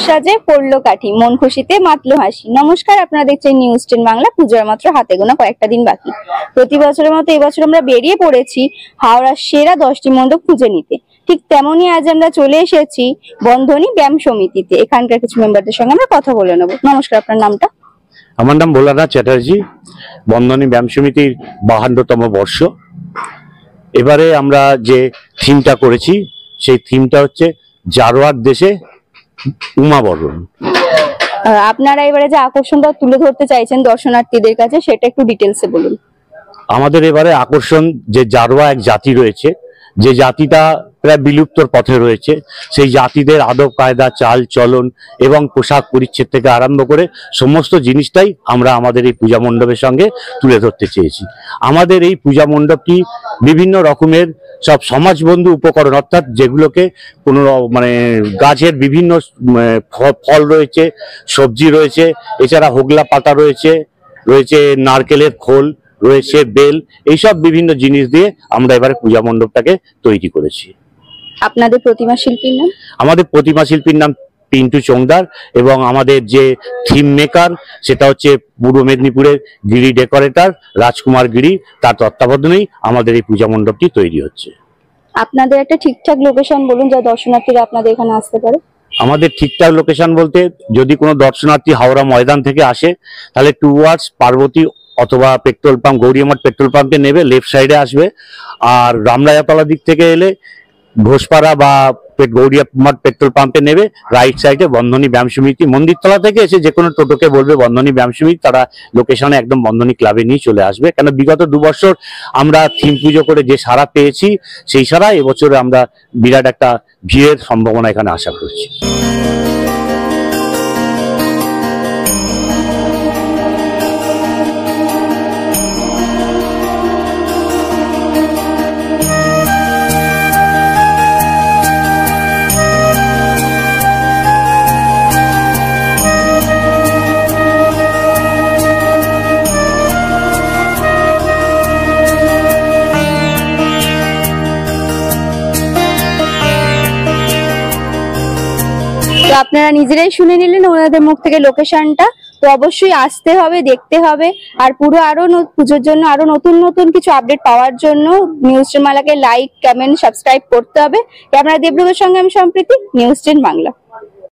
সাজে পড়লো কাঠি, মন খুশিতে মাতলো হাসি। নমস্কার, আপনারা দেখছেন নিউজ 10 বাংলা। পুজোর মাত্র হাতে গোনা কয়েকটা দিন বাকি। প্রতি বছরের মতো এবছর আমরা বেরিয়ে পড়েছি হাওড়ার সেরা 10টি মণ্ডপ খুঁজে নিতে। ঠিক তেমনই আজ আমরা চলে এসেছি বন্ধনী ব্যায়াম সমিতিতে। এখানকার কিছু মেম্বারদের সঙ্গে আমরা কথা বলে নেব। নমস্কার, আপনার নামটা? আমার নাম ভোলানাথ চ্যাটার্জি। বন্ধনী ব্যায়াম সমিতির 52তম বর্ষ। এবারে আমরা যে থিমটা করেছি সেই থিমটা হচ্ছে জারোয়ার দেশে উমাবরণ। আপনারা এবারে যে আকর্ষণটা তুলে ধরতে চাইছেন দর্শনার্থীদের কাছে, সেটা একটু ডিটেলসে বলুন। আমাদের এবারে আকর্ষণ যে জারোয়া এক জাতি রয়েছে, যে জাতিটা প্রায় বিলুপ্তর পথে রয়েছে, সেই জাতিদের আদব কায়দা, চাল চলন এবং পোশাক পরিচ্ছদ থেকে আরম্ভ করে সমস্ত জিনিসটাই আমরা আমাদের এই পূজা মণ্ডপের সঙ্গে তুলে ধরতে চেয়েছি। আমাদের এই পূজা মণ্ডপটি বিভিন্ন রকমের সব সমাজবন্ধু উপকরণ, অর্থাৎ যেগুলোকে কোনো গাছের বিভিন্ন ফল রয়েছে, সবজি রয়েছে, এছাড়া হোগলা পাতা রয়েছে, নারকেলের খোল রয়েছে, বেল, এইসব বিভিন্ন জিনিস দিয়ে আমরা এবারে পূজা মণ্ডপটাকে তৈরি করেছি। আপনাদের প্রতিমা শিল্পীর নাম? আমাদের প্রতিমা শিল্পীর নাম পিন্টু চোংদার, এবং আমাদের যে থিম মেকার সেটা হচ্ছে পূর্ব মেদিনীপুরের গিরি ডেকোরেটর রাজকুমার গিরি, তার তত্ত্বাবধানেই আমাদের এই পূজা মণ্ডপটি তৈরি হচ্ছে। আপনাদের একটা ঠিকঠাক লোকেশন বলুন যা দর্শনার্থীরা আপনাদের এখানে আসতে পারে। আমাদের ঠিকঠাক লোকেশন বলতে, যদি কোনো দর্শনার্থী হাওড়া ময়দান থেকে আসে তাহলে টুয়ার্ডস পার্বতী অথবা পেট্রোল পাম্প, গৌরীমাঠ পেট্রোল পাম্পে নেবে, লেফট সাইডে আসবে। আর রামরাজাতলা দিক থেকে এলে ঘোষপাড়া বা গৌরীমাঠ পেট্রোল পাম্পে নেবে, রাইট সাইডে বন্ধনী ব্যায়াম সমিতি। মন্দিরতলা থেকে এসে যে কোনো টোটোকে বলবে বন্ধনী ব্যায়াম সমিতি, তারা লোকেশনে একদম বন্ধনী ক্লাবে নিয়ে চলে আসবে। কেন বিগত 2 বছর আমরা থিম পুজো করে যে সাড়া পেয়েছি, সেই সাড়া এবছরে আমরা বিরাট একটা ভিড়ের সম্ভাবনা এখানে আশা করছি। তো আপনারা নিজেরাই শুনে নিলেন ওনাদের মুখ থেকে লোকেশনটা। তো অবশ্যই আসতে হবে, দেখতে হবে। আর পুরো আরো পুজোর জন্য আরো নতুন নতুন কিছু আপডেট পাওয়ার জন্য নিউজ 10 বাংলাকে লাইক, কমেন্ট, সাবস্ক্রাইব করতে হবে। ক্যামেরা দেবরূপের সঙ্গে আমি সম্প্রীতি, নিউজ 10 বাংলা।